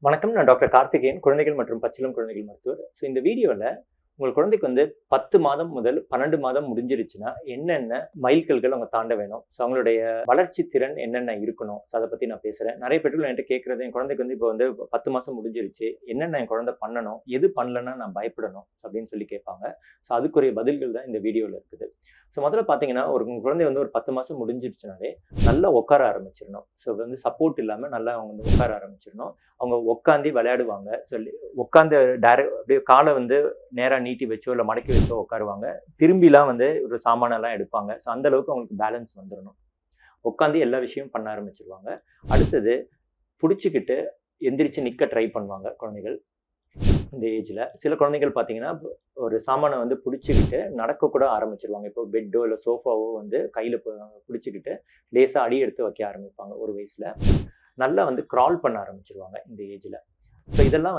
வணக்கம். நான் டாக்டர் கார்த்திகேயன், குழந்தைகள் மற்றும் பச்சிளம் குழந்தைகள் மருத்துவர். இந்த வீடியோல உங்கள் குழந்தைக்கு 10 மாதம் முதல் 12 மாதம் முடிஞ்சிருச்சுன்னா, என்னென்ன மைல்கல்கள் அவங்க தாண்ட வேணும்? அவங்களுடைய வளர்ச்சி திறன் என்னென்ன இருக்கணும்? அத பத்தி நான் பேசுறேன். நெறைய பெற்றோர்கள் என்ட்ட கேட்கறது, என் குழந்தைக்கு இப்போ 10 மாசம் முடிஞ்சிருச்சு. என்னென்ன என் குழந்தை பண்ணணும்? எது பண்ணலன்னா நான் பயப்படணும்? அப்படின்னு சொல்லி கேட்பாங்க. அதுக்குரிய பதில்கள் தான் இந்த வீடியோல இருக்குது. முதல்ல பார்த்தீங்கன்னா, உங்க குழந்தை ஒரு 10 மாசம் முடிஞ்சிருச்சுனாலே, நல்லா உட்கார ஆரம்பிச்சிரணும். சப்போர்ட் இல்லாம நல்லா அவங்க உட்கார ஆரம்பிச்சிரணும். அவங்க உட்காந்து விளையாடுவாங்க. உட்காந்து அப்படியே கால நேரா நீட்டி வச்சோ, இல்ல மடக்கி வச்சோ உட்காருவாங்க. திரும்பிலாம் ஒரு சாமானெல்லாம் எடுப்பாங்க. அந்த அளவுக்கு அவங்களுக்கு பேலன்ஸ் வந்துரணும். உட்காந்து எல்லா விஷயமும் பண்ண ஆரம்பிச்சுருவாங்க. அடுத்தது புடிச்சுக்கிட்டு எந்திரிச்சு நிக்க ட்ரை பண்ணுவாங்க குழந்தைகள். இந்த ஏஜ்ல. சில குழந்தைகள் பார்த்தீங்கன்னா, ஒரு சாமான புடிச்சுக்கிட்டு நடக்க கூட ஆரம்பிச்சுருவாங்க. இப்போ பெட்டோ, இல்ல சோஃபாவோ கையில புடிச்சுக்கிட்டு லேசா அடி எடுத்து வைக்க ஆரம்பிப்பாங்க ஒரு வயசுல. நல்லா கிரால் பண்ண ஆரம்பிச்சுருவாங்க இந்த ஏஜ்ல. இதெல்லாம்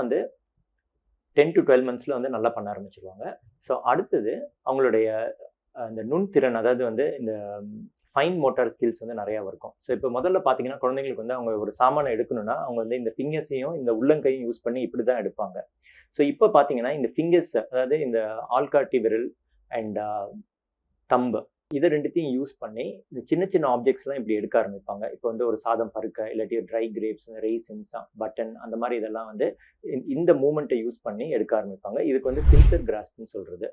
10 to 12 மந்த்ஸ்ல நல்லா பண்ண ஆரம்பிச்சுருவாங்க. அடுத்தது அவங்களுடைய அந்த நுண்திறன், அதாவது இந்த ஃபைன் மோட்டார் ஸ்கில்ஸ் நெறையா இருக்கும். இப்போ முதல்ல பார்த்தீங்கன்னா, குழந்தைங்களுக்கு அவங்க ஒரு சாமான எடுக்கணும்னா, அவங்க இந்த ஃபிங்கர்ஸையும், இந்த உள்ளங்கையும் யூஸ் பண்ணி இப்படி தான் எடுப்பாங்க. இப்போ பார்த்தீங்கன்னா, இந்த ஃபிங்கர்ஸ், அதாவது இந்த ஆள்காட்டி விரல் அண்ட் தம்பு, இத 2த்தையும் யூஸ் பண்ணி இந்த சின்ன சின்ன ஆப்ஜெக்ட்ஸ்லாம் இப்படி எடுக்க ஆரம்பிப்பாங்க. இப்போ ஒரு சாதம் பருக்க, இல்லாட்டி ட்ரை கிரேப்ஸ், ரெய்சின்ஸ், பட்டன், அந்த மாரி இதெல்லாம் இந்த மூவ்மெண்ட்ட யூஸ் பண்ணி எடுக்க ஆரம்பிப்பாங்க. இதுக்கு பின்சர் கிராஸ்ப்ன்னு சொல்றது.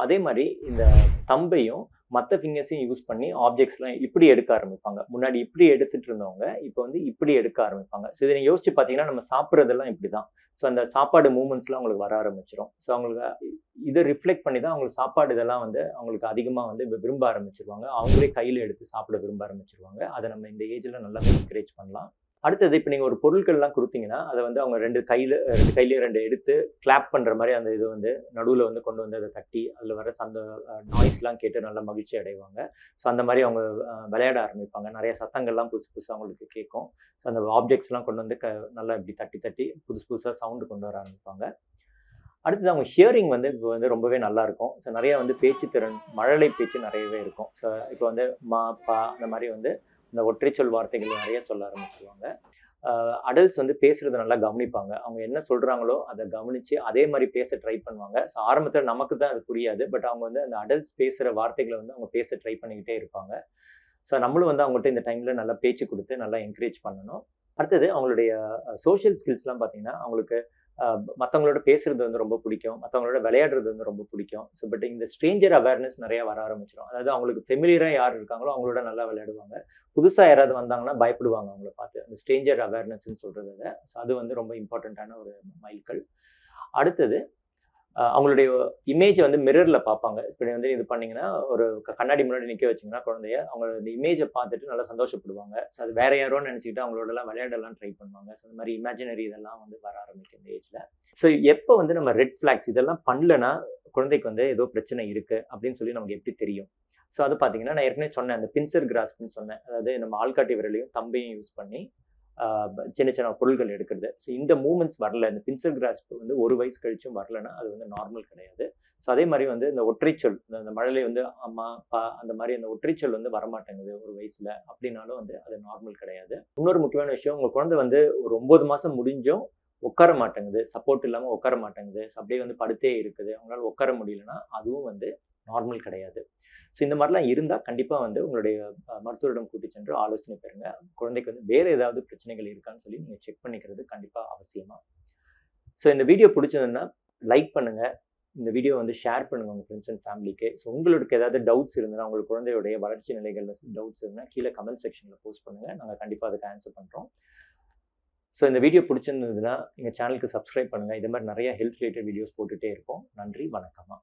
அதே மாரி இந்த தம்பையும் மத்த ஃபிங்கர்ஸையும் யூஸ் பண்ணி ஆப்ஜெக்ட்ஸ்லாம் இப்படி எடுக்க ஆரம்பிப்பாங்க. முன்னாடி இப்படி எடுத்துட்டு இருந்தவங்க, இப்போ இப்படி எடுக்க ஆரம்பிப்பாங்க. இத நீங்க யோசிச்சு பார்த்தீங்கன்னா, நம்ம சாப்பிடுறதெல்லாம் இப்படிதான். அந்த சாப்பாடு மூவ்மெண்ட்ஸ்லாம் அவங்களுக்கு வர ஆரம்பிச்சுரும். அவங்களுக்கு இத ரிஃப்ளெக்ட் பண்ணி தான் அவங்களுக்கு சாப்பாடு இதெல்லாம் அவங்களுக்கு அதிகமா விரும்ப ஆரம்பிச்சுருவாங்க. அவங்களே கையில எடுத்து சாப்பிட விரும்ப ஆரம்பிச்சுருவாங்க. அத நம்ம இந்த ஏஜ்ல நல்லாவே என்கரேஜ் பண்ணலாம். அடுத்தது இப்ப நீங்க ஒரு பொருட்கள்லாம் குடுத்தீங்கன்னா, அத அவங்க 2 கையிலயும் 2 எடுத்து கிளாப் பண்ற மாரி அந்த இது நடுவுல கொண்டு அத தட்டி, அதுல வர அந்த நாய்ஸ்லாம் கேட்டு நல்லா மகிழ்ச்சி அடைவாங்க. அந்த மாரி அவங்க விளையாட ஆரம்பிப்பாங்க. நெறைய சத்தங்கள்லாம் புதுசு புதுசா அவங்களுக்கு கேட்கும். அந்த ஆப்ஜெக்ட்ஸ்லாம் கொண்டு நல்லா இப்படி தட்டி தட்டி புதுசு புதுசா சவுண்ட் கொண்டு வர ஆரம்பிப்பாங்க. அடுத்தது அவங்க ஹியரிங் இப்போ ரொம்பவே நல்லாருக்கும். நெறைய பேச்சு திறன், மழலை பேச்சு நெறையவே இருக்கும். இப்போ மா, பா அந்த மாரி இந்த ஒற்றைச்சொல் வார்த்தைகள் நெறைய சொல்ல ஆரம்பிச்சுருவாங்க. அடல்ட்ஸ் பேசுறத நல்லா கவனிப்பாங்க. அவங்க என்ன சொல்றாங்களோ, அத கவனிச்சு அதே மாரி பேச ட்ரை பண்ணுவாங்க. ஆரம்பத்தில நமக்கு தான் அது புரியாது. பட் அவங்க அந்த அடல்ட்ஸ் பேசுற வார்த்தைகள அவங்க பேச ட்ரை பண்ணிக்கிட்டே இருப்பாங்க. நம்மளும் அவங்கள்ட்ட இந்த டைம்ல நல்லா பேச்சு குடுத்து நல்லா என்கரேஜ் பண்ணணும். அடுத்தது அவங்களுடைய சோசியல் ஸ்கில்ஸ்லாம் பார்த்தீங்கன்னா, அவங்களுக்கு அ மத்தவங்களோட பேசுறது ரொம்ப பிடிக்கும். மத்தவங்களோட விளையாடுறது ரொம்ப பிடிக்கும். பட் இந்த ஸ்ட்ரேஞ்சர் அவேர்னஸ் நெறைய வர ஆரம்பிச்சுரும். அதாவது அவங்களுக்கு ஃபெமிலியரா யார் இருக்காங்களோ, அவங்களோட நல்லா விளையாடுவாங்க. புதுசா யாராவது வந்தாங்கன்னா பயப்படுவாங்க அவங்கள பார்த்து. அந்த ஸ்ட்ரேஞ்சர் அவேர்னஸ்ன்னு சொல்றது அத. அது ரொம்ப இம்பார்ட்டன்ட்டான ஒரு மைல்கல். அடுத்தது அவங்களுடைய இமேஜ மிரர்ல பார்ப்பாங்க. இப்படி இது பண்ணீங்கன்னா, ஒரு கண்ணாடி முன்னாடி நிக்க வச்சீங்கன்னா குழந்தைய, அவங்க அந்த இமேஜ பார்த்துட்டு நல்லா சந்தோஷப்படுவாங்க. அது வேற யாரோன்னு நெனச்சுக்கிட்டு அவங்களோடலாம் விளையாடலாம் ட்ரை பண்ணுவாங்க. இந்த மாரி இமேஜினரி இதெல்லாம் வர ஆரம்பிக்கும் இந்த ஏஜ்ல. எப்ப நம்ம ரெட் ஃபிளாக்ஸ் இதெல்லாம் பண்ணலன்னா, குழந்தைக்கு ஏதோ பிரச்சனை இருக்கு அப்படின்னு சொல்லி நமக்கு எப்படி தெரியும்? அது பார்த்தீங்கன்னா, நான் ஏற்கனவே சொன்னேன். அந்த பின்சர் கிராஸ்ப்ன்னு சொன்னேன். அதாவது நம்ம ஆள்காட்டி விரலையும், தம்பையும் யூஸ் பண்ணி ஆ சின்ன சின்ன பொருள்கள் எடுக்கிறது. இந்த மூவ்மெண்ட்ஸ் வரல. இந்த பின்சர் கிராஸ்ப் 1 வயசு கழிச்சும் வரலன்னா, அது நார்மல் கிடையாது. அதே மாரி இந்த ஒற்றைச்சொல், இந்த மழலை அம்மா, அப்பா அந்த மாரி அந்த ஒற்றைச்சொல் வரமாட்டேங்குது ஒரு வயசுல அப்படின்னாலும் அது நார்மல் கிடையாது. இன்னொரு முக்கியமான விஷயம், உங்க குழந்தை ஒரு 9 மாசம் முடிஞ்சும் உட்கார மாட்டேங்குது. சப்போர்ட் இல்லாம உட்கார மாட்டேங்குது. அப்படியே படுத்தே இருக்குது. அவங்களால உட்கார முடியலன்னா, அதுவும் நார்மல் கிடையாது. இந்த மாரிலாம் இருந்தா கண்டிப்பா உங்களுடைய மருத்துவரிடம் கூட்டிச் சென்று ஆலோசனை பெறுங்க. குழந்தைக்கு வேற ஏதாவது பிரச்சனைகள் இருக்கான்னு சொல்லி நீங்க செக் பண்ணிக்கிறது கண்டிப்பா அவசியமா. இந்த வீடியோ பிடிச்சதுன்னா லைக் பண்ணுங்க. இந்த வீடியோ ஷேர் பண்ணுங்க உங்க ஃப்ரெண்ட்ஸ் அண்ட் ஃபேமிலிக்கு. உங்களுக்கு ஏதாவது டவுட்ஸ் இருந்ததுன்னா, உங்க குழந்தையுடைய வளர்ச்சி நிலைகள்ல டவுட்ஸ் இருந்தா கீழ கமெண்ட் செக்ஷன்ல போஸ்ட் பண்ணுங்க. நாங்க கண்டிப்பா அதுக்கு ஆன்ஸர் பண்றோம். இந்த வீடியோ பிடிச்சிருந்ததுன்னா, எங்க சேனலுக்கு சப்ஸ்கிரைப் பண்ணுங்க. இது மாரி நெறைய ஹெல்த் ரிலேட்டட் வீடியோஸ் போட்டுட்டே இருப்போம். நன்றி, வணக்கம்மா.